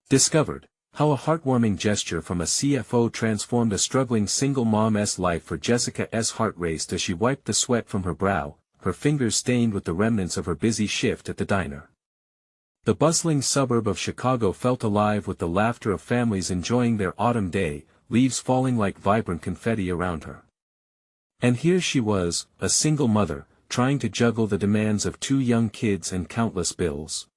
Discovered how a heartwarming gesture from a CFO transformed a struggling single mom's life for Jessica's heart raced as she wiped the sweat from her brow, her fingers stained with the remnants of her busy shift at the diner. The bustling suburb of Chicago felt alive with the laughter of families enjoying their autumn day, leaves falling like vibrant confetti around her. And here she was, a single mother, trying to juggle the demands of 2 young kids and countless bills.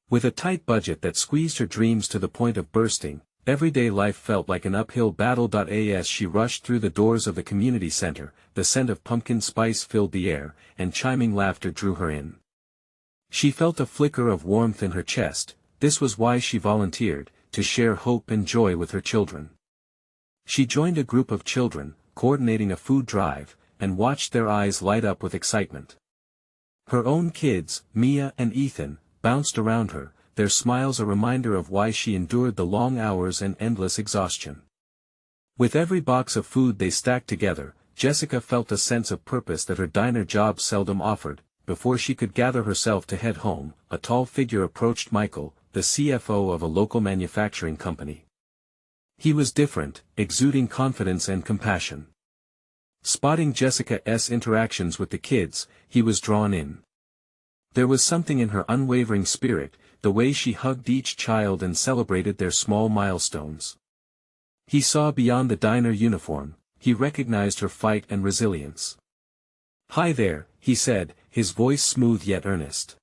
With a tight budget that squeezed her dreams to the point of bursting, everyday life felt like an uphill battle. As she rushed through the doors of the community center, the scent of pumpkin spice filled the air, and chiming laughter drew her in. She felt a flicker of warmth in her chest. This was why she volunteered, to share hope and joy with her children. She joined a group of children, coordinating a food drive, and watched their eyes light up with excitement. Her own kids, Mia and Ethan, bounced around her, their smiles a reminder of why she endured the long hours and endless exhaustion. With every box of food they stacked together, Jessica felt a sense of purpose that her diner job seldom offered. Before she could gather herself to head home, a tall figure approached Michael, the CFO of a local manufacturing company. He was different, exuding confidence and compassion. Spotting Jessica's interactions with the kids, he was drawn in. There was something in her unwavering spirit, the way she hugged each child and celebrated their small milestones. He saw beyond the diner uniform, he recognized her fight and resilience. "Hi there," he said, his voice smooth yet earnest.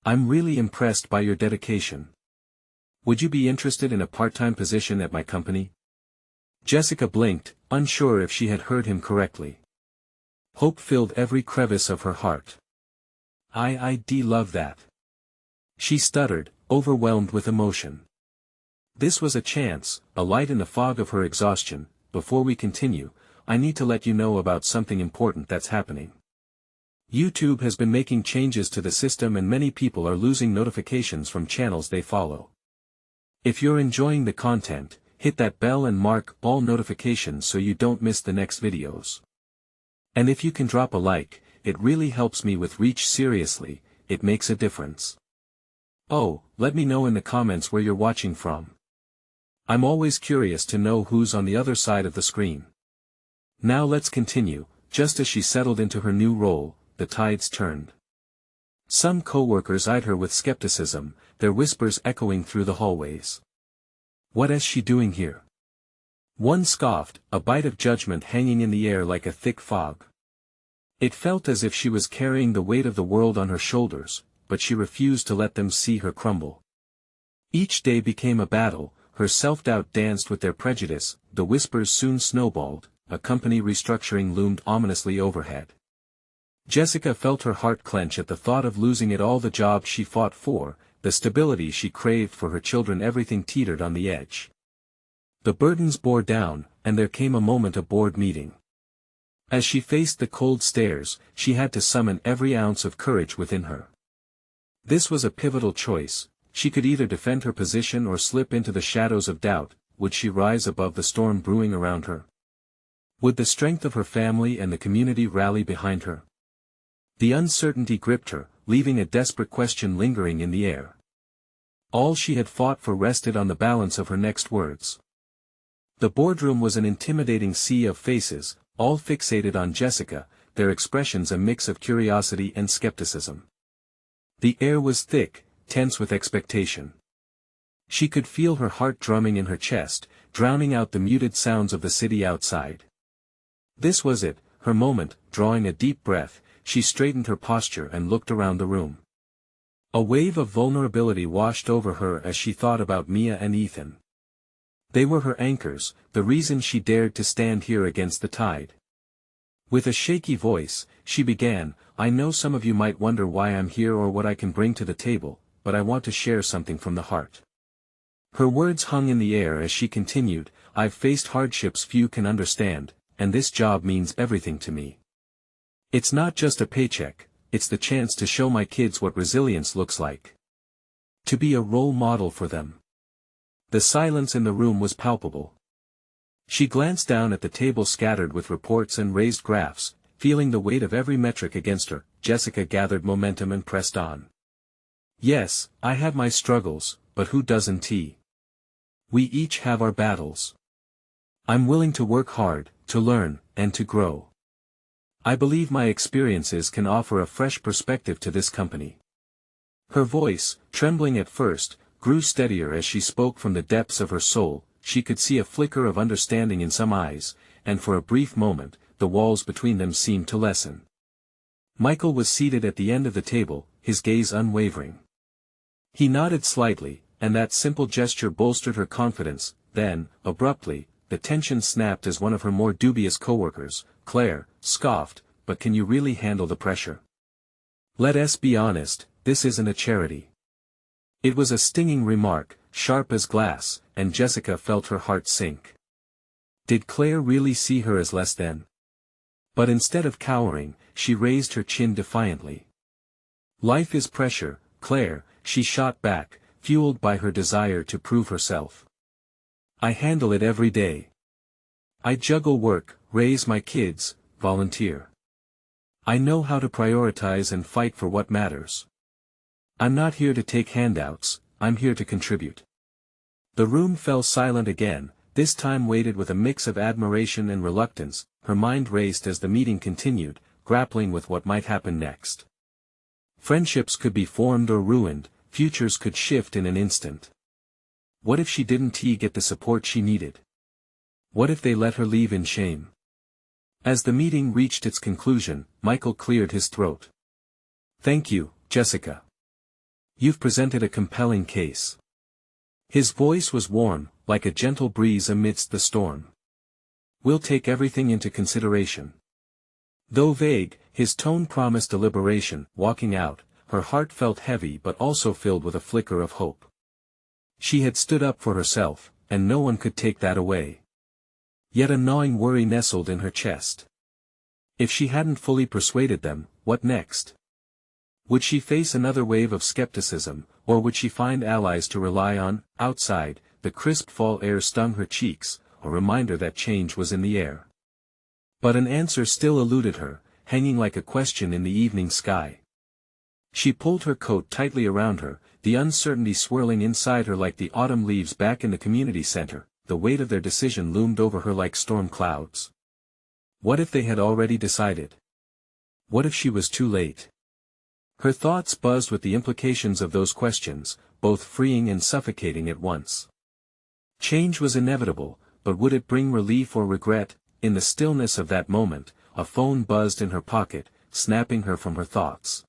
"I'm really impressed by your dedication. Would you be interested in a part-time position at my company?" Jessica blinked, unsure if she had heard him correctly. Hope filled every crevice of her heart. I'd love that." She stuttered, overwhelmed with emotion. This was a chance, a light in the fog of her exhaustion. "Before we continue, I need to let you know about something important that's happening. YouTube has been making changes to the system and many people are losing notifications from channels they follow. If you're enjoying the content, hit that bell and mark all notifications so you don't miss the next videos. And if you can drop a like, it really helps me with reach. Seriously, it makes a difference. Oh, let me know in the comments where you're watching from. I'm always curious to know who's on the other side of the screen." Now let's continue. Just as she settled into her new role, the tides turned. Some co-workers eyed her with skepticism, their whispers echoing through the hallways. "What is she doing here?" One scoffed, a bite of judgment hanging in the air like a thick fog. It felt as if she was carrying the weight of the world on her shoulders, but she refused to let them see her crumble. Each day became a battle, her self-doubt danced with their prejudice, the whispers soon snowballed, a company restructuring loomed ominously overhead. Jessica felt her heart clench at the thought of losing it all, the job she fought for, the stability she craved for her children. Everything teetered on the edge. The burdens bore down, and there came a moment of board meeting. As she faced the cold stares, she had to summon every ounce of courage within her. This was a pivotal choice. She could either defend her position or slip into the shadows of doubt. Would she rise above the storm brewing around her? Would the strength of her family and the community rally behind her? The uncertainty gripped her, leaving a desperate question lingering in the air. All she had fought for rested on the balance of her next words. The boardroom was an intimidating sea of faces, all fixated on Jessica, their expressions a mix of curiosity and skepticism. The air was thick, tense with expectation. She could feel her heart drumming in her chest, drowning out the muted sounds of the city outside. This was it, her moment. Drawing a deep breath, she straightened her posture and looked around the room. A wave of vulnerability washed over her as she thought about Mia and Ethan. They were her anchors, the reason she dared to stand here against the tide. With a shaky voice, she began, "I know some of you might wonder why I'm here or what I can bring to the table, but I want to share something from the heart." Her words hung in the air as she continued, "I've faced hardships few can understand, and this job means everything to me. It's not just a paycheck, it's the chance to show my kids what resilience looks like. To be a role model for them." The silence in the room was palpable. She glanced down at the table scattered with reports and raised graphs, feeling the weight of every metric against her. Jessica gathered momentum and pressed on. "Yes, I have my struggles, but who doesn't? We each have our battles. I'm willing to work hard, to learn, and to grow. I believe my experiences can offer a fresh perspective to this company. Her voice, trembling at first, grew steadier as she spoke from the depths of her soul. She could see a flicker of understanding in some eyes, and for a brief moment, the walls between them seemed to lessen. Michael was seated at the end of the table, his gaze unwavering. He nodded slightly, and that simple gesture bolstered her confidence. Then, abruptly, the tension snapped as one of her more dubious coworkers, Claire, scoffed, "But can you really handle the pressure? Let us be honest, this isn't a charity." It was a stinging remark, sharp as glass, and Jessica felt her heart sink. Did Claire really see her as less than? But instead of cowering, she raised her chin defiantly. "Life is pressure, Claire," she shot back, fueled by her desire to prove herself. "I handle it every day. I juggle work, raise my kids, volunteer. I know how to prioritize and fight for what matters. I'm not here to take handouts, I'm here to contribute." The room fell silent again, this time weighted with a mix of admiration and reluctance. Her mind raced as the meeting continued, grappling with what might happen next. Friendships could be formed or ruined, futures could shift in an instant. What if she didn't get the support she needed? What if they let her leave in shame? As the meeting reached its conclusion, Michael cleared his throat. "Thank you, Jessica. You've presented a compelling case." His voice was warm, like a gentle breeze amidst the storm. "We'll take everything into consideration." Though vague, his tone promised deliberation. Walking out, her heart felt heavy but also filled with a flicker of hope. She had stood up for herself, and no one could take that away. Yet a gnawing worry nestled in her chest. If she hadn't fully persuaded them, what next? Would she face another wave of skepticism, or would she find allies to rely on? Outside, the crisp fall air stung her cheeks, a reminder that change was in the air. But an answer still eluded her, hanging like a question in the evening sky. She pulled her coat tightly around her, the uncertainty swirling inside her like the autumn leaves back in the community center. The weight of their decision loomed over her like storm clouds. What if they had already decided? What if she was too late? Her thoughts buzzed with the implications of those questions, both freeing and suffocating at once. Change was inevitable, but would it bring relief or regret? In the stillness of that moment, a phone buzzed in her pocket, snapping her from her thoughts.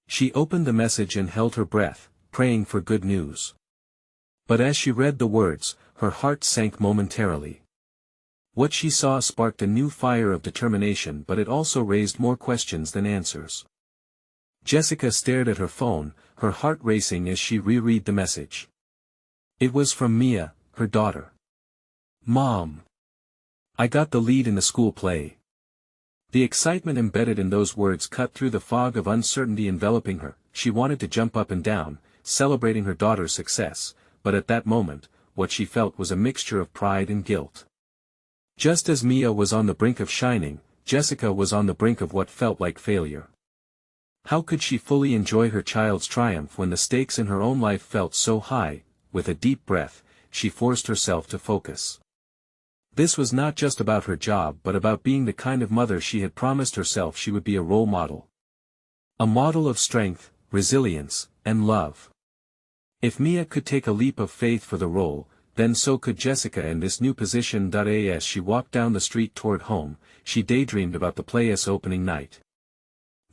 She opened the message and held her breath, praying for good news. But as she read the words, her heart sank momentarily. What she saw sparked a new fire of determination, but it also raised more questions than answers. Jessica stared at her phone, her heart racing as she reread the message. It was from Mia, her daughter. "Mom. I got the lead in the school play." The excitement embedded in those words cut through the fog of uncertainty enveloping her. She wanted to jump up and down, celebrating her daughter's success, but at that moment, what she felt was a mixture of pride and guilt. Just as Mia was on the brink of shining, Jessica was on the brink of what felt like failure. How could she fully enjoy her child's triumph when the stakes in her own life felt so high? With a deep breath, she forced herself to focus. This was not just about her job but about being the kind of mother she had promised herself she would be. A role model. A model of strength, resilience, and love. If Mia could take a leap of faith for the role, then so could Jessica in this new position. As she walked down the street toward home, she daydreamed about the play's opening night.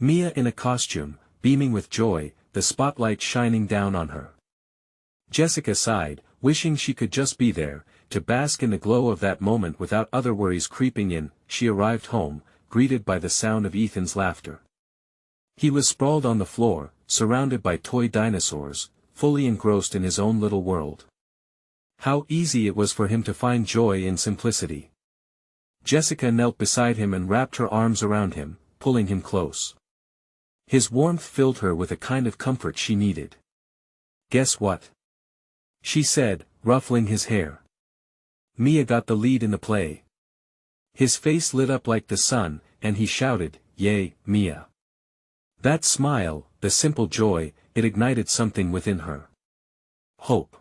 Mia in a costume, beaming with joy, the spotlight shining down on her. Jessica sighed, wishing she could just be there, to bask in the glow of that moment without other worries creeping in. She arrived home, greeted by the sound of Ethan's laughter. He was sprawled on the floor, surrounded by toy dinosaurs, fully engrossed in his own little world. How easy it was for him to find joy in simplicity. Jessica knelt beside him and wrapped her arms around him, pulling him close. His warmth filled her with a kind of comfort she needed. "Guess what?" she said, ruffling his hair. "Mia got the lead in the play." His face lit up like the sun, and he shouted, "Yay, Mia." That smile, the simple joy, it ignited something within her. hope.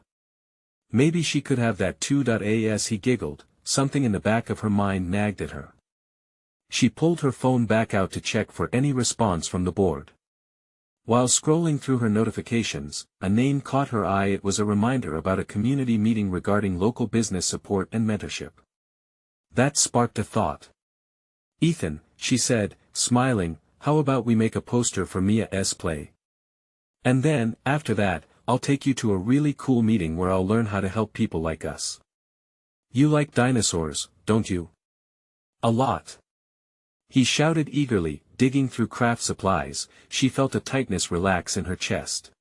Maybe she could have that too. As he giggled, something in the back of her mind nagged at her. She pulled her phone back out to check for any response from the board. While scrolling through her notifications, a name caught her eye. It was a reminder about a community meeting regarding local business support and mentorship. That sparked a thought. "Ethan," she said, smiling, "how about we make a poster for Mia's play? And then, after that, I'll take you to a really cool meeting where I'll learn how to help people like us. You like dinosaurs, don't you?" "A lot." He shouted eagerly, digging through craft supplies. She felt a tightness relax in her chest.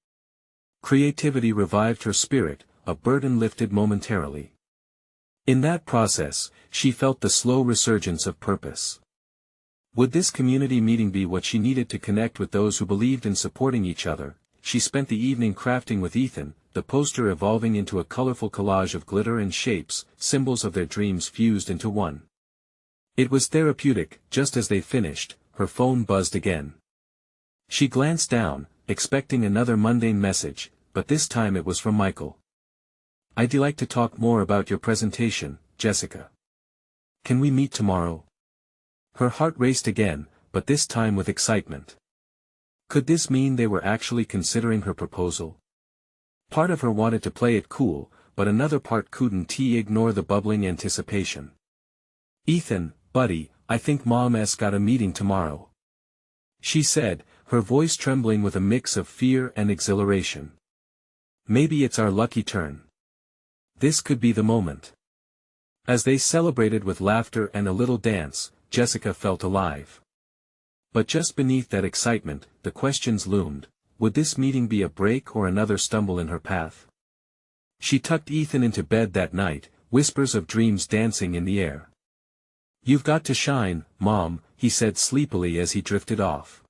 Creativity revived her spirit, a burden lifted momentarily. In that process, she felt the slow resurgence of purpose. Would this community meeting be what she needed to connect with those who believed in supporting each other? She spent the evening crafting with Ethan, the poster evolving into a colorful collage of glitter and shapes, symbols of their dreams fused into one. It was therapeutic. Just as they finished, her phone buzzed again. She glanced down, expecting another mundane message, but this time it was from Michael. "I'd like to talk more about your presentation, Jessica. Can we meet tomorrow?" Her heart raced again, but this time with excitement. Could this mean they were actually considering her proposal? Part of her wanted to play it cool, but another part couldn't ignore the bubbling anticipation. "Ethan, buddy, I think Mom's got a meeting tomorrow," she said, her voice trembling with a mix of fear and exhilaration. "Maybe it's our lucky turn. This could be the moment." As they celebrated with laughter and a little dance, Jessica felt alive. But just beneath that excitement, the questions loomed. Would this meeting be a break or another stumble in her path? She tucked Ethan into bed that night, whispers of dreams dancing in the air. "You've got to shine, Mom," he said sleepily as he drifted off.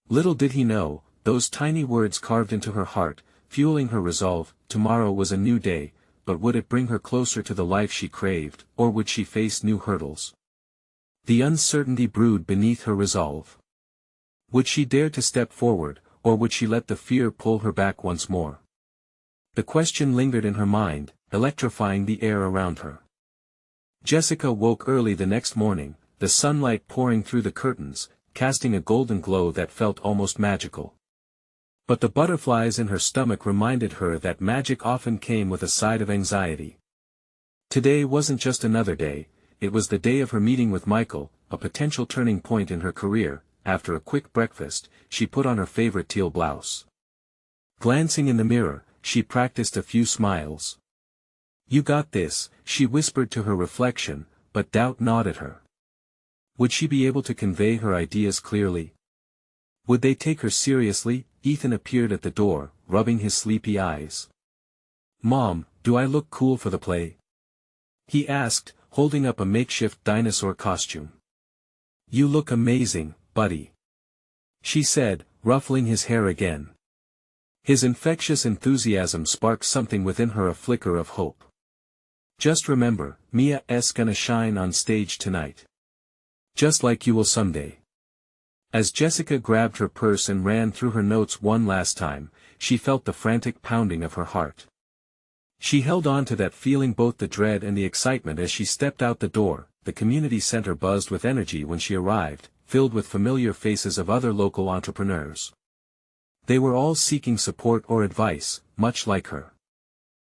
Little did he know, those tiny words carved into her heart, fueling her resolve. Tomorrow was a new day, but would it bring her closer to the life she craved, or would she face new hurdles? The uncertainty brewed beneath her resolve. Would she dare to step forward, or would she let the fear pull her back once more? The question lingered in her mind, electrifying the air around her. Jessica woke early the next morning, the sunlight pouring through the curtains, casting a golden glow that felt almost magical. But the butterflies in her stomach reminded her that magic often came with a side of anxiety. Today wasn't just another day, it was the day of her meeting with Michael, a potential turning point in her career. After a quick breakfast, she put on her favorite teal blouse. Glancing in the mirror, she practiced a few smiles. "You got this," she whispered to her reflection, but doubt gnawed at her. Would she be able to convey her ideas clearly? Would they take her seriously? Ethan appeared at the door, rubbing his sleepy eyes. "Mom, do I look cool for the play?" he asked, holding up a makeshift dinosaur costume. "You look amazing, buddy," she said, ruffling his hair again. His infectious enthusiasm sparked something within her, a flicker of hope. "Just remember, Mia's gonna shine on stage tonight. Just like you will someday." As Jessica grabbed her purse and ran through her notes one last time, she felt the frantic pounding of her heart. She held on to that feeling, both the dread and the excitement, as she stepped out the door. The community center buzzed with energy when she arrived, filled with familiar faces of other local entrepreneurs. They were all seeking support or advice, much like her.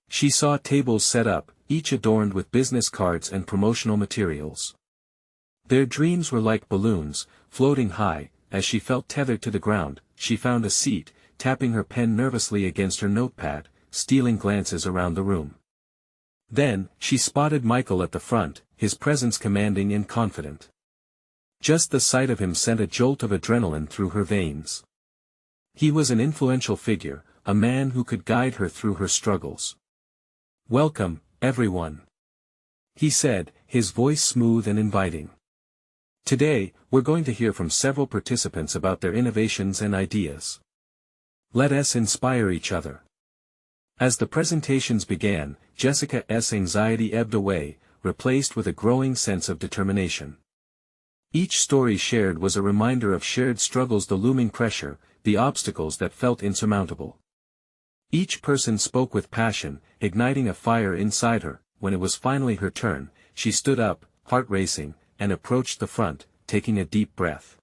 She saw tables set up, each adorned with business cards and promotional materials. Their dreams were like balloons, floating high. As she felt tethered to the ground, she found a seat, tapping her pen nervously against her notepad, stealing glances around the room. Then, she spotted Michael at the front, his presence commanding and confident. Just the sight of him sent a jolt of adrenaline through her veins. He was an influential figure, a man who could guide her through her struggles. "Welcome, everyone," he said, his voice smooth and inviting. "Today, we're going to hear from several participants about their innovations and ideas. Let us inspire each other." As the presentations began, Jessica's anxiety ebbed away, replaced with a growing sense of determination. Each story shared was a reminder of shared struggles, the looming pressure, the obstacles that felt insurmountable. Each person spoke with passion, igniting a fire inside her. When it was finally her turn, she stood up, heart racing, and approached the front, taking a deep breath.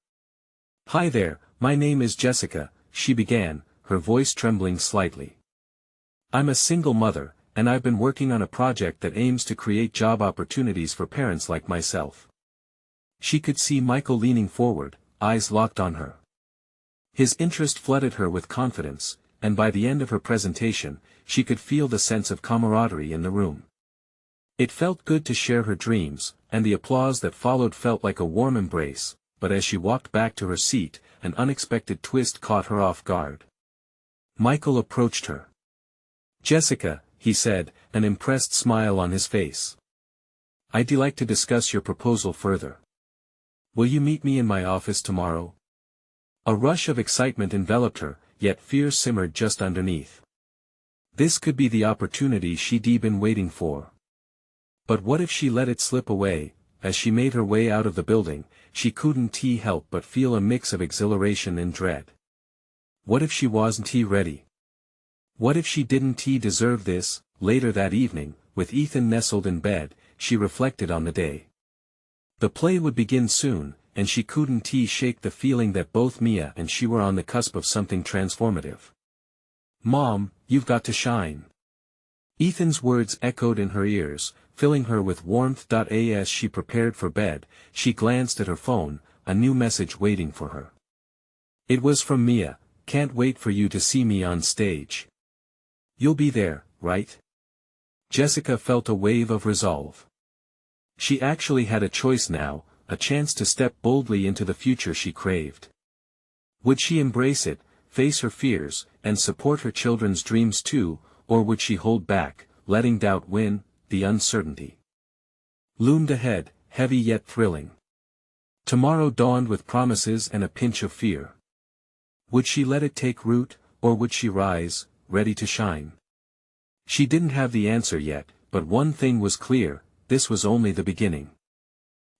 "Hi there, my name is Jessica," she began, her voice trembling slightly. "I'm a single mother, and I've been working on a project that aims to create job opportunities for parents like myself." She could see Michael leaning forward, eyes locked on her. His interest flooded her with confidence, and by the end of her presentation, she could feel the sense of camaraderie in the room. It felt good to share her dreams, and the applause that followed felt like a warm embrace, but as she walked back to her seat, an unexpected twist caught her off guard. Michael approached her. "Jessica," he said, an impressed smile on his face. "I'd like to discuss your proposal further. Will you meet me in my office tomorrow?" A rush of excitement enveloped her, yet fear simmered just underneath. This could be the opportunity she'd been waiting for. But what if she let it slip away? As she made her way out of the building, she couldn't help but feel a mix of exhilaration and dread. What if she wasn't ready? What if she didn't deserve this? Later that evening, with Ethan nestled in bed, she reflected on the day. The play would begin soon, and she couldn't shake the feeling that both Mia and she were on the cusp of something transformative. "Mom, you've got to shine." Ethan's words echoed in her ears, filling her with warmth. As she prepared for bed, she glanced at her phone, a new message waiting for her. It was from Mia. "Can't wait for you to see me on stage. You'll be there, right?" Jessica felt a wave of resolve. She actually had a choice now, a chance to step boldly into the future she craved. Would she embrace it, face her fears, and support her children's dreams too, or would she hold back, letting doubt win? The uncertainty loomed ahead, heavy yet thrilling. Tomorrow dawned with promises and a pinch of fear. Would she let it take root, or would she rise, ready to shine? She didn't have the answer yet, but one thing was clear: this was only the beginning.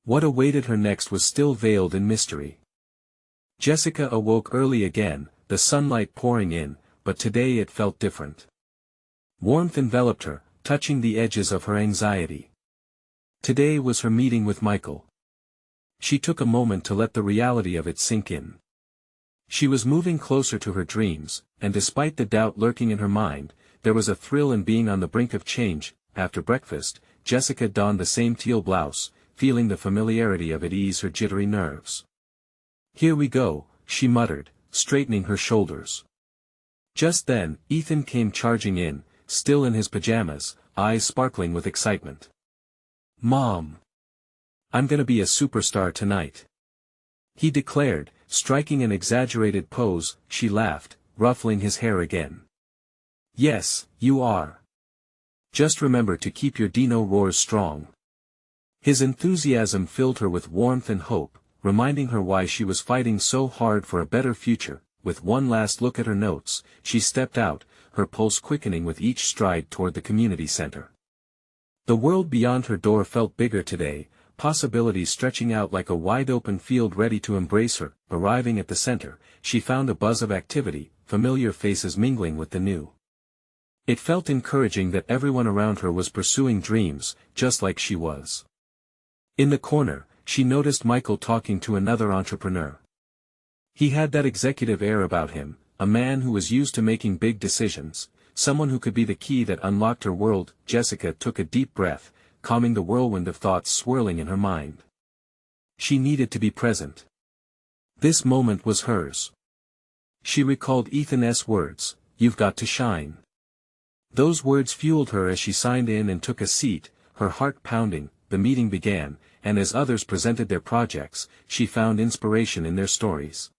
What awaited her next was still veiled in mystery. Jessica awoke early again, the sunlight pouring in, but today it felt different. Warmth enveloped her, touching the edges of her anxiety. Today was her meeting with Michael. She took a moment to let the reality of it sink in. She was moving closer to her dreams, and despite the doubt lurking in her mind, there was a thrill in being on the brink of change. After breakfast, Jessica donned the same teal blouse, feeling the familiarity of it ease her jittery nerves. "Here we go," she muttered, straightening her shoulders. Just then, Ethan came charging in, still in his pajamas, eyes sparkling with excitement. "Mom! I'm gonna be a superstar tonight," he declared, striking an exaggerated pose. She laughed, ruffling his hair again. "Yes, you are. Just remember to keep your dino roars strong." His enthusiasm filled her with warmth and hope, reminding her why she was fighting so hard for a better future. With one last look at her notes, she stepped out, her pulse quickening with each stride toward the community center. The world beyond her door felt bigger today, possibilities stretching out like a wide-open field ready to embrace her. Arriving at the center, she found a buzz of activity, familiar faces mingling with the new. It felt encouraging that everyone around her was pursuing dreams, just like she was. In the corner, she noticed Michael talking to another entrepreneur. He had that executive air about him, a man who was used to making big decisions, someone who could be the key that unlocked her world. Jessica took a deep breath, calming the whirlwind of thoughts swirling in her mind. She needed to be present. This moment was hers. She recalled Ethan's words, "You've got to shine." Those words fueled her as she signed in and took a seat, her heart pounding. The meeting began, and as others presented their projects, she found inspiration in their stories.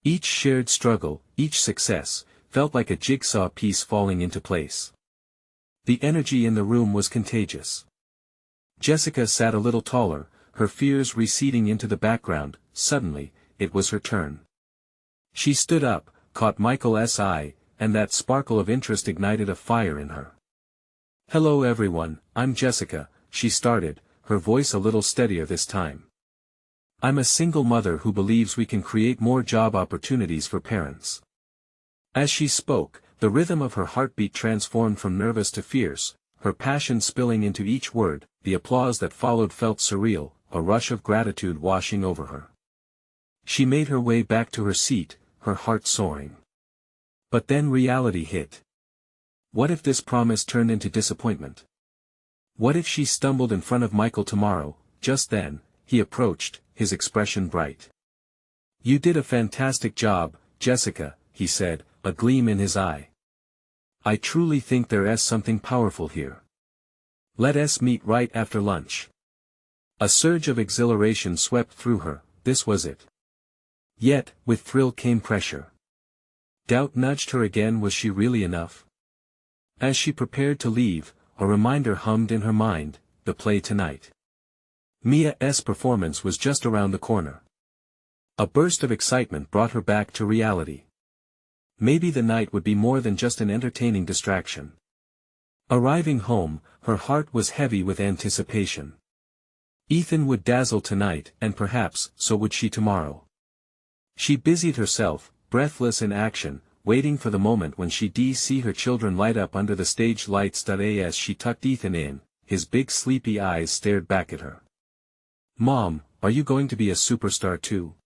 Each shared struggle, each success, felt like a jigsaw piece falling into place. The energy in the room was contagious. Jessica sat a little taller, her fears receding into the background. Suddenly, it was her turn. She stood up, caught Michael's eye, and that sparkle of interest ignited a fire in her. "Hello everyone, I'm Jessica," she started, her voice a little steadier this time. "I'm a single mother who believes we can create more job opportunities for parents." As she spoke, The rhythm of her heartbeat transformed from nervous to fierce, her passion spilling into each word. The applause that followed felt surreal, a rush of gratitude washing over her. She made her way back to her seat, her heart soaring. But then reality hit. What if this promise turned into disappointment? What if she stumbled in front of Michael tomorrow? Just then, he approached, his expression bright. "You did a fantastic job, Jessica," he said, a gleam in his eye. "I truly think there's something powerful here. Let us meet right after lunch." A surge of exhilaration swept through her. This was it. Yet, with thrill came pressure. Doubt nudged her again. Was she really enough? As she prepared to leave, a reminder hummed in her mind: the play tonight. Mia's performance was just around the corner. A burst of excitement brought her back to reality. Maybe the night would be more than just an entertaining distraction. Arriving home, her heart was heavy with anticipation. Ethan would dazzle tonight, and perhaps, so would she tomorrow. She busied herself, breathless in action, waiting for the moment when she'd see her children light up under the stage lights. As she tucked Ethan in, his big sleepy eyes stared back at her. "Mom, are you going to be a superstar too?"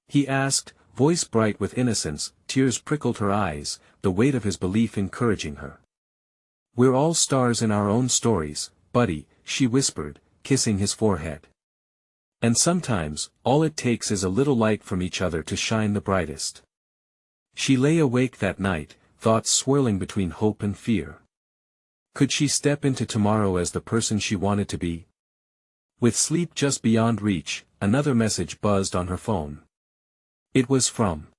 he asked, voice bright with innocence. Tears prickled her eyes, the weight of his belief encouraging her. "We're all stars in our own stories, buddy," she whispered, kissing his forehead. "And sometimes, all it takes is a little light from each other to shine the brightest." She lay awake that night, thoughts swirling between hope and fear. Could she step into tomorrow as the person she wanted to be? With sleep just beyond reach, another message buzzed on her phone. It was from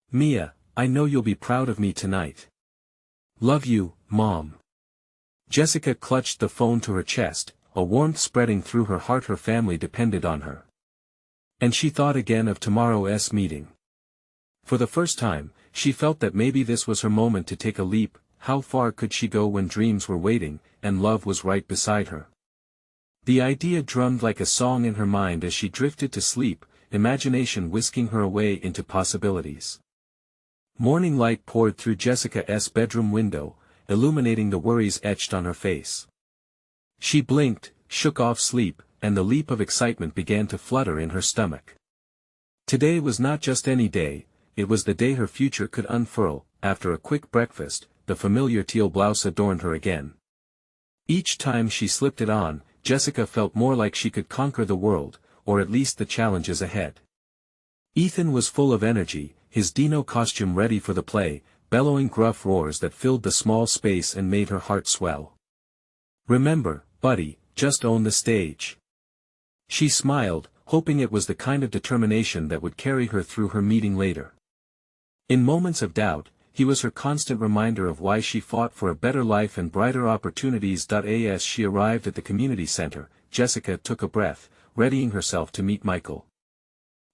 Mia. "I know you'll be proud of me tonight. Love you, Mom." Jessica clutched the phone to her chest, a warmth spreading through her heart. Her family depended on her. And she thought again of tomorrow's meeting. For the first time, she felt that maybe this was her moment to take a leap. How far could she go when dreams were waiting, and love was right beside her? The idea drummed like a song in her mind as she drifted to sleep, imagination whisking her away into possibilities. Morning light poured through Jessica's bedroom window, illuminating the worries etched on her face. She blinked, shook off sleep, and the leap of excitement began to flutter in her stomach. Today was not just any day, it was the day her future could unfurl. After a quick breakfast, the familiar teal blouse adorned her again. Each time she slipped it on, Jessica felt more like she could conquer the world, or at least the challenges ahead. Ethan was full of energy, his Dino costume ready for the play, bellowing gruff roars that filled the small space and made her heart swell. "Remember, buddy, just own the stage." She smiled, hoping it was the kind of determination that would carry her through her meeting later. In moments of doubt, he was her constant reminder of why she fought for a better life and brighter opportunities. As she arrived at the community center, Jessica took a breath, readying herself to meet Michael.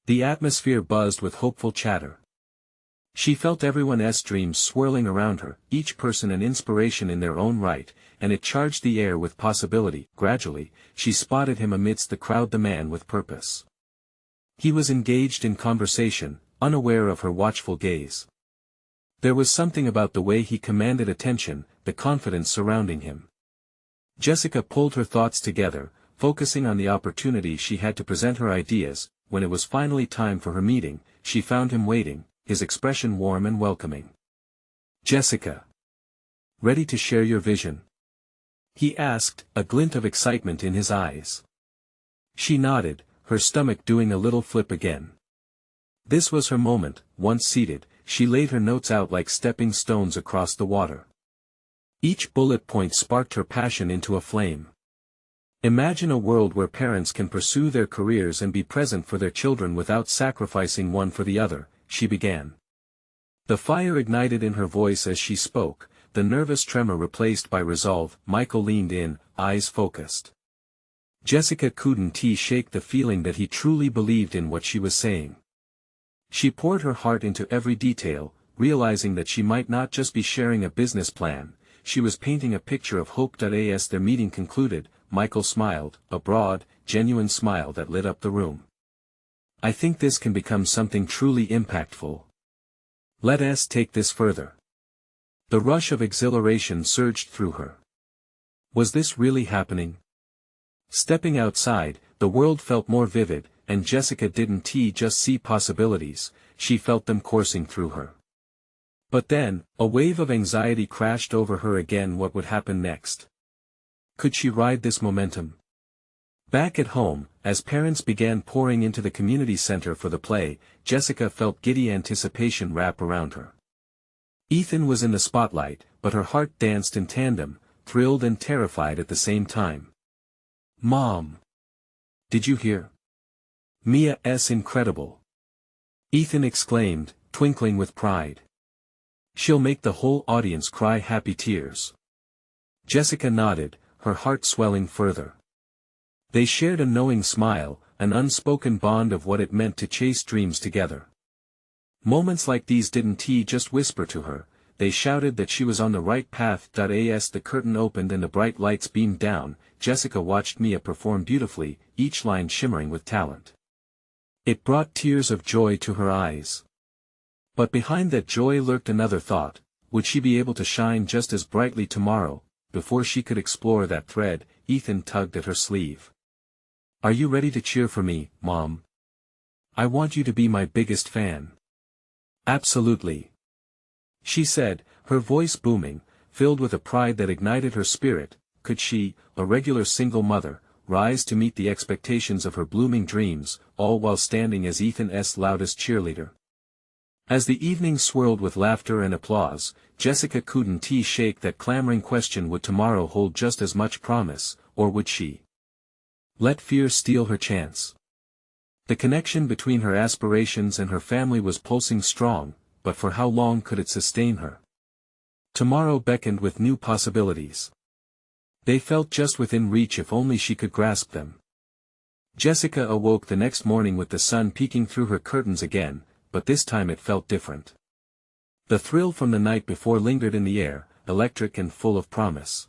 The atmosphere buzzed with hopeful chatter. She felt everyone's dreams swirling around her, each person an inspiration in their own right, and it charged the air with possibility. Gradually, she spotted him amidst the crowd, the man with purpose. He was engaged in conversation, unaware of her watchful gaze. There was something about the way he commanded attention, the confidence surrounding him. Jessica pulled her thoughts together, focusing on the opportunity she had to present her ideas. When it was finally time for her meeting, she found him waiting, his expression warm and welcoming. "Jessica, ready to share your vision?" he asked, a glint of excitement in his eyes. She nodded, her stomach doing a little flip again. This was her moment. Once seated, she laid her notes out like stepping stones across the water. Each bullet point sparked her passion into a flame. Imagine a world where parents can pursue their careers and be present for their children without sacrificing one for the other, she began. The fire ignited in her voice as she spoke, the nervous tremor replaced by resolve. Michael leaned in, eyes focused. Jessica couldn't shake the feeling that he truly believed in what she was saying. She poured her heart into every detail, realizing that she might not just be sharing a business plan, she was painting a picture of hope. As their meeting concluded, Michael smiled, a broad, genuine smile that lit up the room. "I think this can become something truly impactful. Let us take this further." The rush of exhilaration surged through her. Was this really happening? Stepping outside, the world felt more vivid, and Jessica didn't just see possibilities, she felt them coursing through her. But then, a wave of anxiety crashed over her again. What would happen next? Could she ride this momentum? Back at home, as parents began pouring into the community center for the play, Jessica felt giddy anticipation wrap around her. Ethan was in the spotlight, but her heart danced in tandem, thrilled and terrified at the same time. "Mom! Did you hear? Mia's incredible!" Ethan exclaimed, twinkling with pride. "She'll make the whole audience cry happy tears." Jessica nodded, her heart swelling further. They shared a knowing smile, an unspoken bond of what it meant to chase dreams together. Moments like these didn't just whisper to her, they shouted that she was on the right path. As the curtain opened and the bright lights beamed down, Jessica watched Mia perform beautifully, each line shimmering with talent. It brought tears of joy to her eyes. But behind that joy lurked another thought: would she be able to shine just as brightly tomorrow? Before she could explore that thread, Ethan tugged at her sleeve. "Are you ready to cheer for me, Mom? I want you to be my biggest fan." "Absolutely," she said, her voice booming, filled with a pride that ignited her spirit. Could she, a regular single mother, rise to meet the expectations of her blooming dreams, all while standing as Ethan's loudest cheerleader? As the evening swirled with laughter and applause, Jessica couldn't shake that clamoring question: would tomorrow hold just as much promise, or would she let fear steal her chance? The connection between her aspirations and her family was pulsing strong, but for how long could it sustain her? Tomorrow beckoned with new possibilities. They felt just within reach if only she could grasp them. Jessica awoke the next morning with the sun peeking through her curtains again, but this time it felt different. The thrill from the night before lingered in the air, electric and full of promise.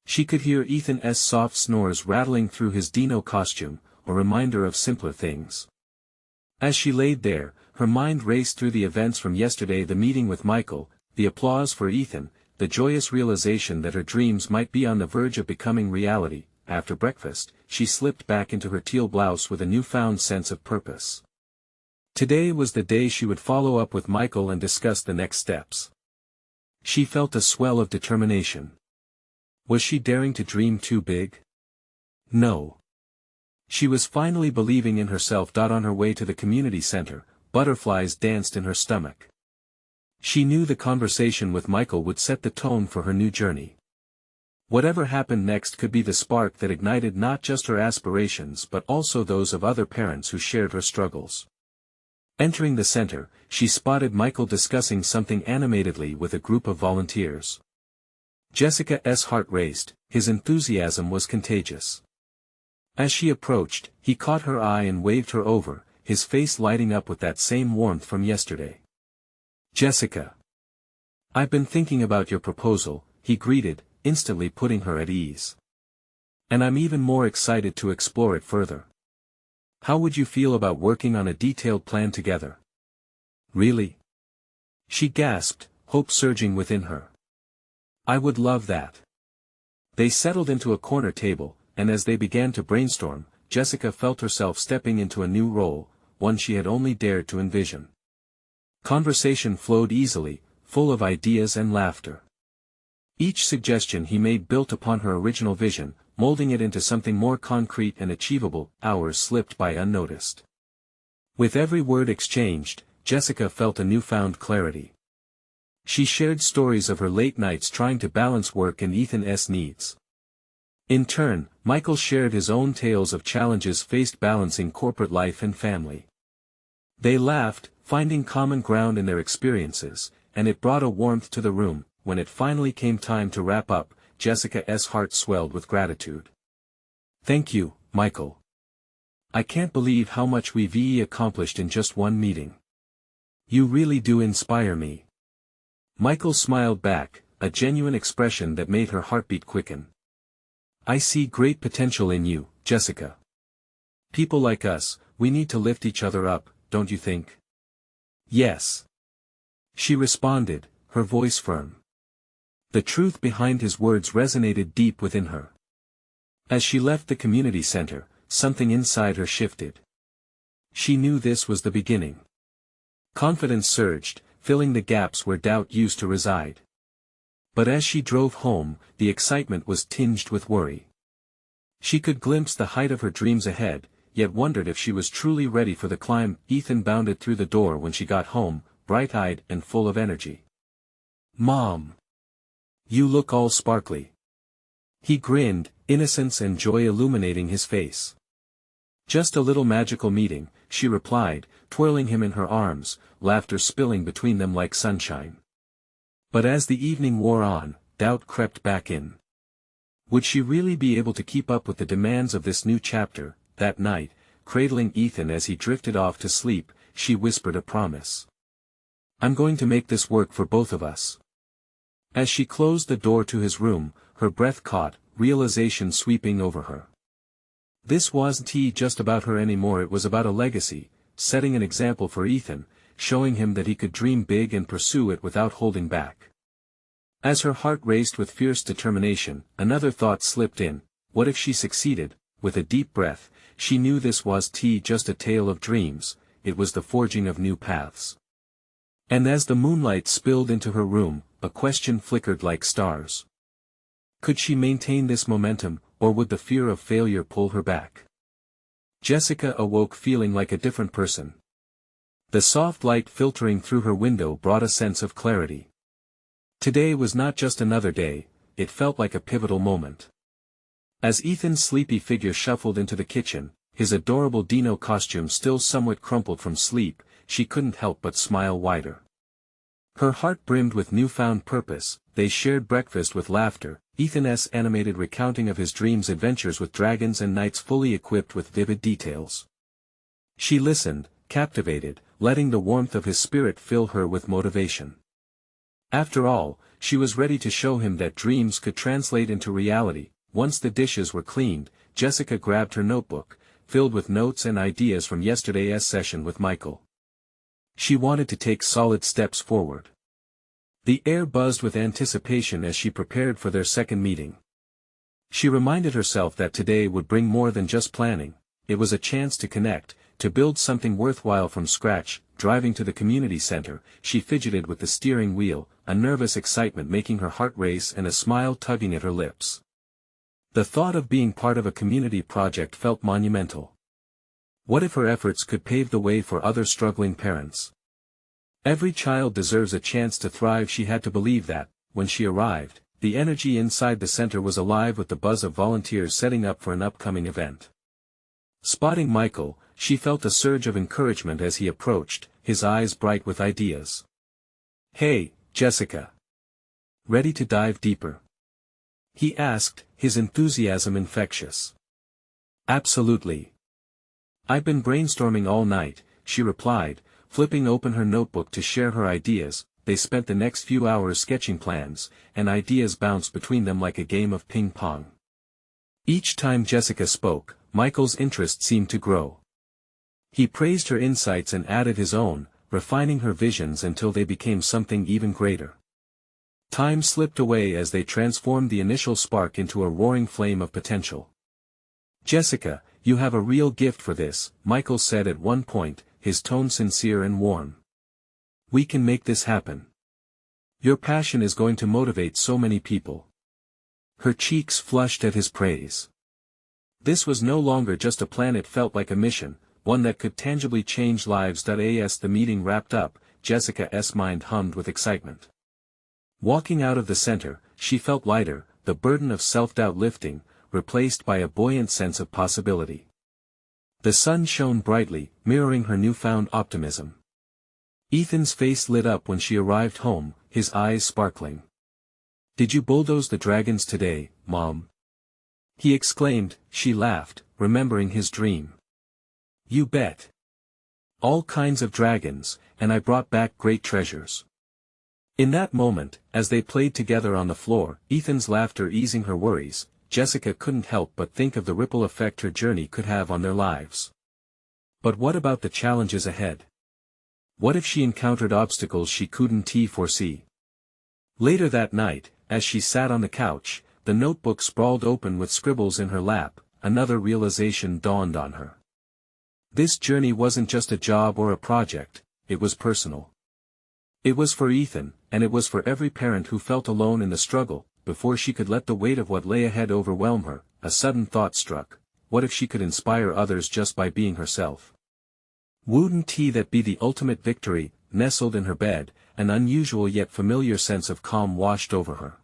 She could hear Ethan's soft snores rattling through his Dino costume, a reminder of simpler things. As she laid there, her mind raced through the events from yesterday: the meeting with Michael, the applause for Ethan, the joyous realization that her dreams might be on the verge of becoming reality. After breakfast, she slipped back into her teal blouse with a newfound sense of purpose. Today was the day she would follow up with Michael and discuss the next steps. She felt a swell of determination. Was she daring to dream too big? No. She was finally believing in herself. On her way to the community center, butterflies danced in her stomach. She knew the conversation with Michael would set the tone for her new journey. Whatever happened next could be the spark that ignited not just her aspirations but also those of other parents who shared her struggles. Entering the center, she spotted Michael discussing something animatedly with a group of volunteers. Jessica's heart raced, his enthusiasm was contagious. As she approached, he caught her eye and waved her over, his face lighting up with that same warmth from yesterday. "Jessica, I've been thinking about your proposal," he greeted, instantly putting her at ease. "And I'm even more excited to explore it further. How would you feel about working on a detailed plan together?" "Really?" she gasped, hope surging within her. "I would love that." They settled into a corner table, and as they began to brainstorm, Jessica felt herself stepping into a new role, one she had only dared to envision. Conversation flowed easily, full of ideas and laughter. Each suggestion he made built upon her original vision, molding it into something more concrete and achievable. Hours slipped by unnoticed. With every word exchanged, Jessica felt a newfound clarity. She shared stories of her late nights trying to balance work and Ethan's needs. In turn, Michael shared his own tales of challenges faced balancing corporate life and family. They laughed, finding common ground in their experiences, and it brought a warmth to the room. When it finally came time to wrap up, Jessica's heart swelled with gratitude. "Thank you, Michael. I can't believe how much we've accomplished in just one meeting. You really do inspire me." Michael smiled back, a genuine expression that made her heartbeat quicken. "I see great potential in you, Jessica. People like us, we need to lift each other up, don't you think?" "Yes," she responded, her voice firm. The truth behind his words resonated deep within her. As she left the community center, something inside her shifted. She knew this was the beginning. Confidence surged, filling the gaps where doubt used to reside. But as she drove home, the excitement was tinged with worry. She could glimpse the height of her dreams ahead, yet wondered if she was truly ready for the climb. Ethan bounded through the door when she got home, bright-eyed and full of energy. "Mom! You look all sparkly." He grinned, innocence and joy illuminating his face. "Just a little magical meeting," she replied, twirling him in her arms, laughter spilling between them like sunshine. But as the evening wore on, doubt crept back in. Would she really be able to keep up with the demands of this new chapter? That night, cradling Ethan as he drifted off to sleep, she whispered a promise. "I'm going to make this work for both of us." As she closed the door to his room, her breath caught, realization sweeping over her. This wasn't just about her anymore, it was about a legacy, setting an example for Ethan, showing him that he could dream big and pursue it without holding back. As her heart raced with fierce determination, another thought slipped in: what if she succeeded? With a deep breath, she knew this wasn't just a tale of dreams, it was the forging of new paths. And as the moonlight spilled into her room, a question flickered like stars. Could she maintain this momentum, or would the fear of failure pull her back? Jessica awoke feeling like a different person. The soft light filtering through her window brought a sense of clarity. Today was not just another day, it felt like a pivotal moment. As Ethan's sleepy figure shuffled into the kitchen, his adorable Dino costume still somewhat crumpled from sleep, she couldn't help but smile wider. Her heart brimmed with newfound purpose. They shared breakfast with laughter, Ethan's animated recounting of his dreams' adventures with dragons and knights fully equipped with vivid details. She listened, captivated, letting the warmth of his spirit fill her with motivation. After all, she was ready to show him that dreams could translate into reality. Once the dishes were cleaned, Jessica grabbed her notebook, filled with notes and ideas from yesterday's session with Michael. She wanted to take solid steps forward. The air buzzed with anticipation as she prepared for their second meeting. She reminded herself that today would bring more than just planning, it was a chance to connect, to build something worthwhile from scratch. Driving to the community center, she fidgeted with the steering wheel, a nervous excitement making her heart race and a smile tugging at her lips. The thought of being part of a community project felt monumental. What if her efforts could pave the way for other struggling parents? Every child deserves a chance to thrive. She had to believe that. When she arrived, the energy inside the center was alive with the buzz of volunteers setting up for an upcoming event. Spotting Michael, she felt a surge of encouragement as he approached, his eyes bright with ideas. "Hey, Jessica. Ready to dive deeper?" he asked, his enthusiasm infectious. "Absolutely. I've been brainstorming all night," she replied, flipping open her notebook to share her ideas. They spent the next few hours sketching plans, and ideas bounced between them like a game of ping-pong. Each time Jessica spoke, Michael's interest seemed to grow. He praised her insights and added his own, refining her visions until they became something even greater. Time slipped away as they transformed the initial spark into a roaring flame of potential. "Jessica, you have a real gift for this," Michael said at one point, his tone sincere and warm. "We can make this happen. Your passion is going to motivate so many people." Her cheeks flushed at his praise. This was no longer just a plan, it felt like a mission, one that could tangibly change lives. As the meeting wrapped up, Jessica's mind hummed with excitement. Walking out of the center, she felt lighter, the burden of self-doubt lifting, replaced by a buoyant sense of possibility. The sun shone brightly, mirroring her newfound optimism. Ethan's face lit up when she arrived home, his eyes sparkling. "Did you bulldoze the dragons today, Mom?" he exclaimed. She laughed, remembering his dream. "You bet. All kinds of dragons, and I brought back great treasures." In that moment, as they played together on the floor, Ethan's laughter easing her worries, Jessica couldn't help but think of the ripple effect her journey could have on their lives. But what about the challenges ahead? What if she encountered obstacles she couldn't foresee? Later that night, as she sat on the couch, the notebook sprawled open with scribbles in her lap, another realization dawned on her. This journey wasn't just a job or a project, it was personal. It was for Ethan, and it was for every parent who felt alone in the struggle. Before she could let the weight of what lay ahead overwhelm her, a sudden thought struck: what if she could inspire others just by being herself? Wouldn't that be the ultimate victory? Nestled in her bed, an unusual yet familiar sense of calm washed over her.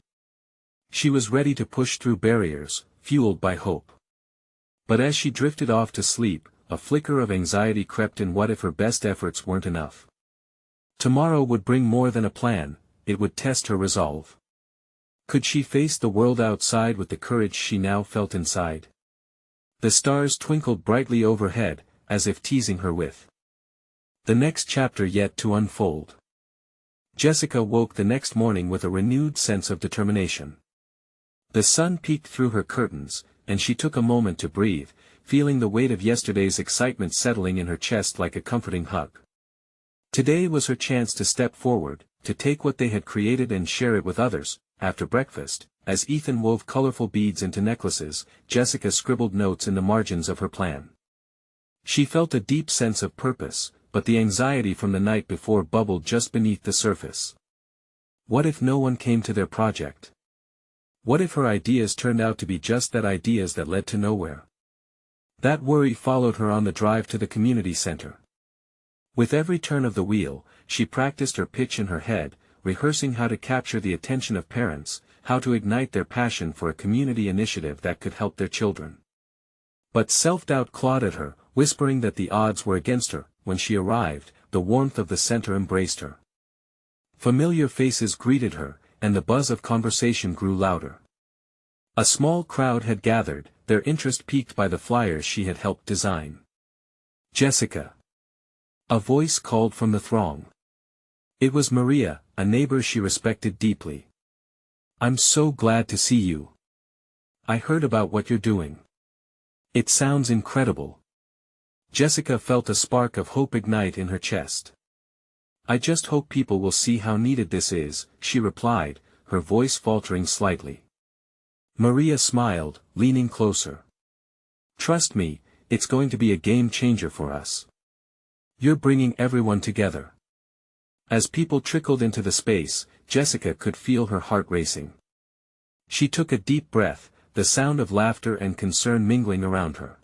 She was ready to push through barriers, fueled by hope. But as she drifted off to sleep, a flicker of anxiety crept in. What if her best efforts weren't enough? Tomorrow would bring more than a plan, it would test her resolve. Could she face the world outside with the courage she now felt inside? The stars twinkled brightly overhead, as if teasing her with the next chapter yet to unfold. Jessica woke the next morning with a renewed sense of determination. The sun peeked through her curtains, and she took a moment to breathe, feeling the weight of yesterday's excitement settling in her chest like a comforting hug. Today was her chance to step forward, to take what they had created and share it with others. After breakfast, as Ethan wove colorful beads into necklaces, Jessica scribbled notes in the margins of her plan. She felt a deep sense of purpose, but the anxiety from the night before bubbled just beneath the surface. What if no one came to their project? What if her ideas turned out to be just that, ideas that led to nowhere? That worry followed her on the drive to the community center. With every turn of the wheel, she practiced her pitch in her head, rehearsing how to capture the attention of parents, how to ignite their passion for a community initiative that could help their children. But self-doubt clawed at her, whispering that the odds were against her. When she arrived, the warmth of the center embraced her. Familiar faces greeted her, and the buzz of conversation grew louder. A small crowd had gathered, their interest piqued by the flyers she had helped design. Jessica. A voice called from the throng. It was Maria, a neighbor she respected deeply. I'm so glad to see you. I heard about what you're doing. It sounds incredible. Jessica felt a spark of hope ignite in her chest. I just hope people will see how needed this is, she replied, her voice faltering slightly. Maria smiled, leaning closer. Trust me, it's going to be a game changer for us. You're bringing everyone together. As people trickled into the space, Jessica could feel her heart racing. She took a deep breath, the sound of laughter and concern mingling around her.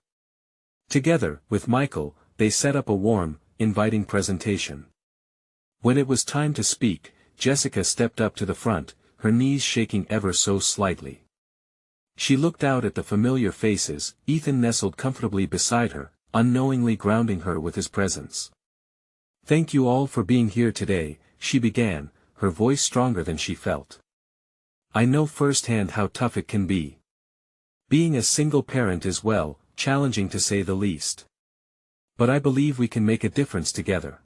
Together, with Michael, they set up a warm, inviting presentation. When it was time to speak, Jessica stepped up to the front, her knees shaking ever so slightly. She looked out at the familiar faces. Ethan nestled comfortably beside her, unknowingly grounding her with his presence. Thank you all for being here today, she began, her voice stronger than she felt. I know firsthand how tough it can be. Being a single parent is, well, challenging to say the least. But I believe we can make a difference together.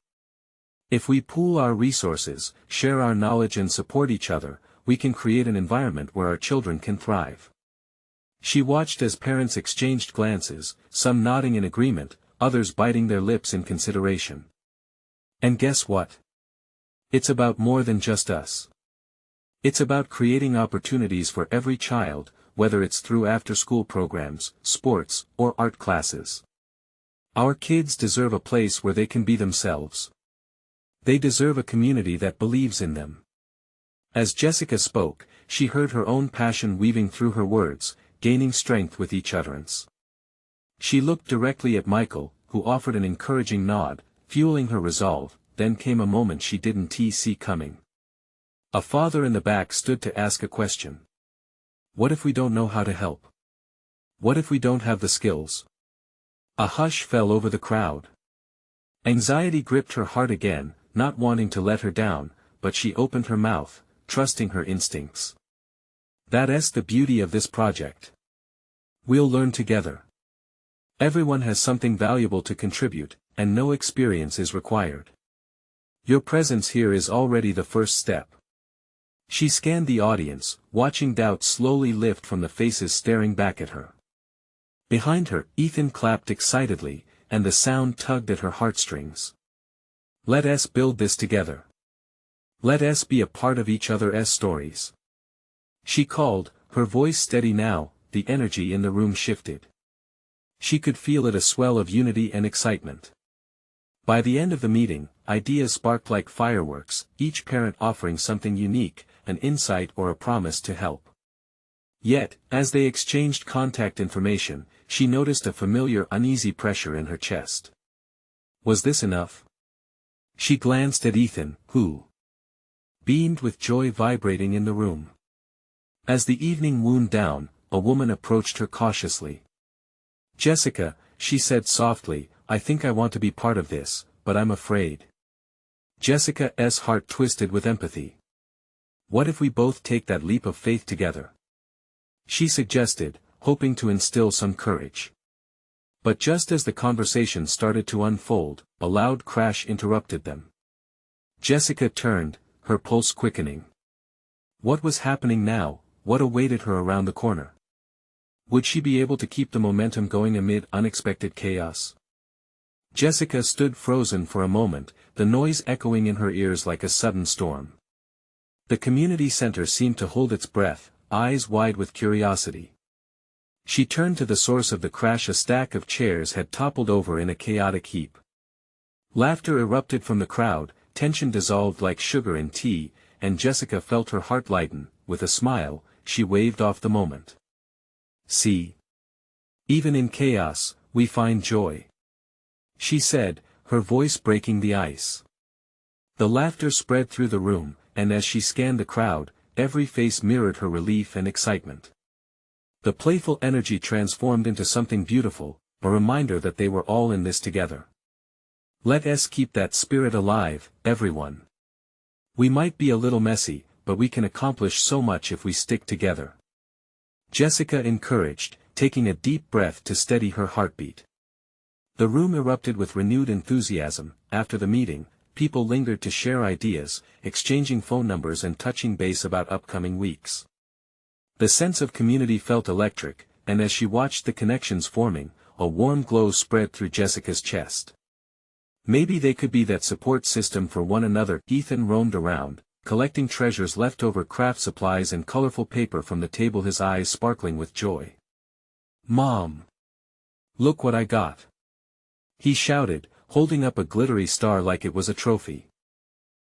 If we pool our resources, share our knowledge and support each other, we can create an environment where our children can thrive. She watched as parents exchanged glances, some nodding in agreement, others biting their lips in consideration. And guess what? It's about more than just us. It's about creating opportunities for every child, whether it's through after-school programs, sports, or art classes. Our kids deserve a place where they can be themselves. They deserve a community that believes in them. As Jessica spoke, she heard her own passion weaving through her words, gaining strength with each utterance. She looked directly at Michael, who offered an encouraging nod, fueling her resolve. Then came a moment she didn't see coming. A father in the back stood to ask a question. What if we don't know how to help? What if we don't have the skills? A hush fell over the crowd. Anxiety gripped her heart again, not wanting to let her down, but she opened her mouth, trusting her instincts. That's the beauty of this project. We'll learn together. Everyone has something valuable to contribute, and no experience is required. Your presence here is already the first step. She scanned the audience, watching doubt slowly lift from the faces staring back at her. Behind her, Ethan clapped excitedly, and the sound tugged at her heartstrings. Let us build this together. Let us be a part of each other's stories. She called, her voice steady now. The energy in the room shifted. She could feel it, a swell of unity and excitement. By the end of the meeting, ideas sparked like fireworks, each parent offering something unique, an insight or a promise to help. Yet, as they exchanged contact information, she noticed a familiar uneasy pressure in her chest. Was this enough? She glanced at Ethan, who beamed with joy vibrating in the room. As the evening wound down, a woman approached her cautiously. "Jessica," she said softly, "I think I want to be part of this, but I'm afraid." Jessica's heart twisted with empathy. "What if we both take that leap of faith together?" she suggested, hoping to instill some courage. But just as the conversation started to unfold, a loud crash interrupted them. Jessica turned, her pulse quickening. What was happening now? What awaited her around the corner? Would she be able to keep the momentum going amid unexpected chaos? Jessica stood frozen for a moment, the noise echoing in her ears like a sudden storm. The community center seemed to hold its breath, eyes wide with curiosity. She turned to the source of the crash. A stack of chairs had toppled over in a chaotic heap. Laughter erupted from the crowd, tension dissolved like sugar in tea, and Jessica felt her heart lighten. With a smile, she waved off the moment. "See? Even in chaos, we find joy," she said, her voice breaking the ice. The laughter spread through the room, and as she scanned the crowd, every face mirrored her relief and excitement. The playful energy transformed into something beautiful, a reminder that they were all in this together. Let us keep that spirit alive, everyone. We might be a little messy, but we can accomplish so much if we stick together. Jessica encouraged, taking a deep breath to steady her heartbeat. The room erupted with renewed enthusiasm. After the meeting, people lingered to share ideas, exchanging phone numbers and touching base about upcoming weeks. The sense of community felt electric, and as she watched the connections forming, a warm glow spread through Jessica's chest. Maybe they could be that support system for one another. Ethan roamed around, collecting treasures, leftover craft supplies and colorful paper from the table, his eyes sparkling with joy. "Mom! Look what I got!" he shouted, holding up a glittery star like it was a trophy.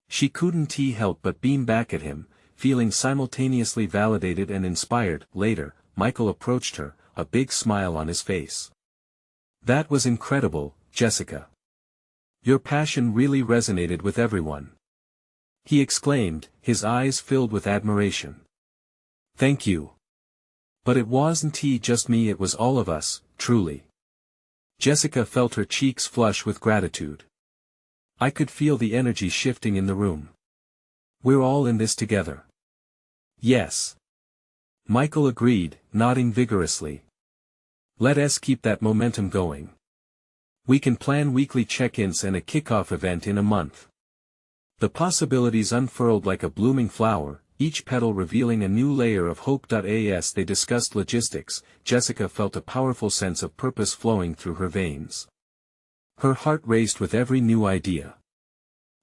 She couldn't help but beam back at him, feeling simultaneously validated and inspired. Later, Michael approached her, a big smile on his face. "That was incredible, Jessica. Your passion really resonated with everyone," he exclaimed, his eyes filled with admiration. "Thank you. But it wasn't just me, it was all of us, truly." Jessica felt her cheeks flush with gratitude. "I could feel the energy shifting in the room. We're all in this together." "Yes," Michael agreed, nodding vigorously. "Let us keep that momentum going. We can plan weekly check-ins and a kickoff event in a month." The possibilities unfurled like a blooming flower, each petal revealing a new layer of hope. As they discussed logistics, Jessica felt a powerful sense of purpose flowing through her veins. Her heart raced with every new idea.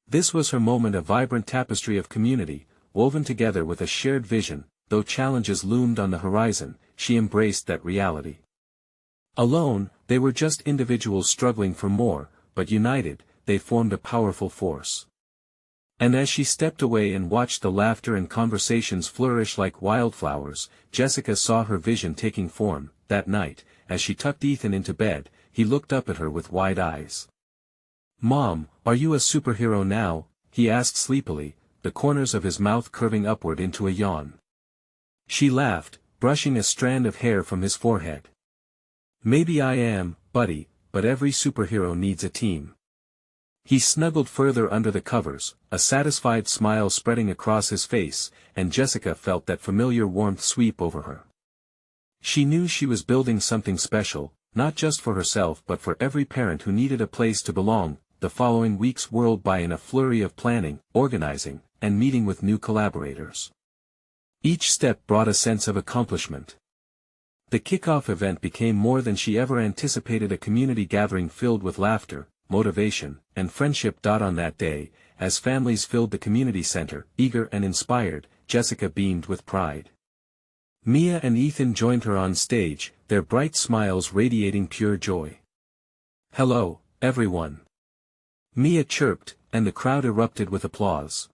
This was her moment, a vibrant tapestry of community, woven together with a shared vision. Though challenges loomed on the horizon, she embraced that reality. Alone, they were just individuals struggling for more, but united, they formed a powerful force. And as she stepped away and watched the laughter and conversations flourish like wildflowers, Jessica saw her vision taking form. That night, as she tucked Ethan into bed, he looked up at her with wide eyes. "Mom, are you a superhero now?" he asked sleepily, the corners of his mouth curving upward into a yawn. She laughed, brushing a strand of hair from his forehead. "Maybe I am, buddy, but every superhero needs a team." He snuggled further under the covers, a satisfied smile spreading across his face, and Jessica felt that familiar warmth sweep over her. She knew she was building something special, not just for herself but for every parent who needed a place to belong. The following weeks whirled by in a flurry of planning, organizing, and meeting with new collaborators. Each step brought a sense of accomplishment. The kickoff event became more than she ever anticipated, a community gathering filled with laughter, motivation, and friendship. On that day, as families filled the community center, eager and inspired, Jessica beamed with pride. Mia and Ethan joined her on stage, their bright smiles radiating pure joy. "Hello, everyone," Mia chirped, and the crowd erupted with applause.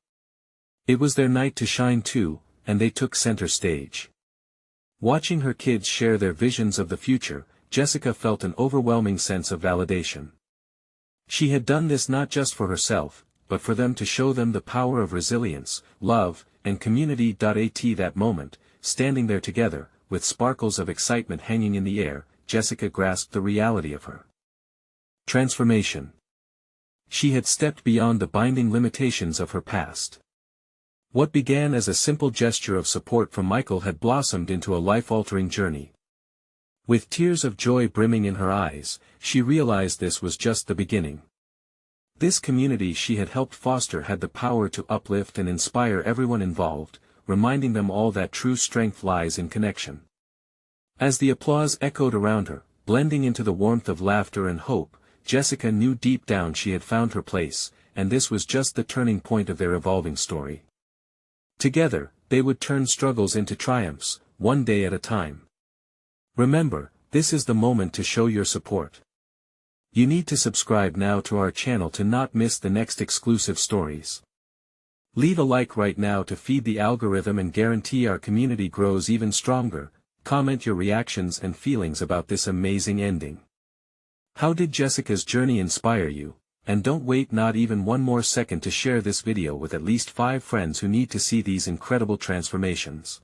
It was their night to shine too, and they took center stage. Watching her kids share their visions of the future, Jessica felt an overwhelming sense of validation. She had done this not just for herself, but for them, to show them the power of resilience, love, and community. At that moment, standing there together, with sparkles of excitement hanging in the air, Jessica grasped the reality of her transformation. She had stepped beyond the binding limitations of her past. What began as a simple gesture of support from Michael had blossomed into a life-altering journey. With tears of joy brimming in her eyes, she realized this was just the beginning. This community she had helped foster had the power to uplift and inspire everyone involved, reminding them all that true strength lies in connection. As the applause echoed around her, blending into the warmth of laughter and hope, Jessica knew deep down she had found her place, and this was just the turning point of their evolving story. Together, they would turn struggles into triumphs, one day at a time. Remember, this is the moment to show your support. You need to subscribe now to our channel to not miss the next exclusive stories. Leave a like right now to feed the algorithm and guarantee our community grows even stronger. Comment your reactions and feelings about this amazing ending. How did Jessica's journey inspire you? And don't wait not even one more second to share this video with at least 5 friends who need to see these incredible transformations.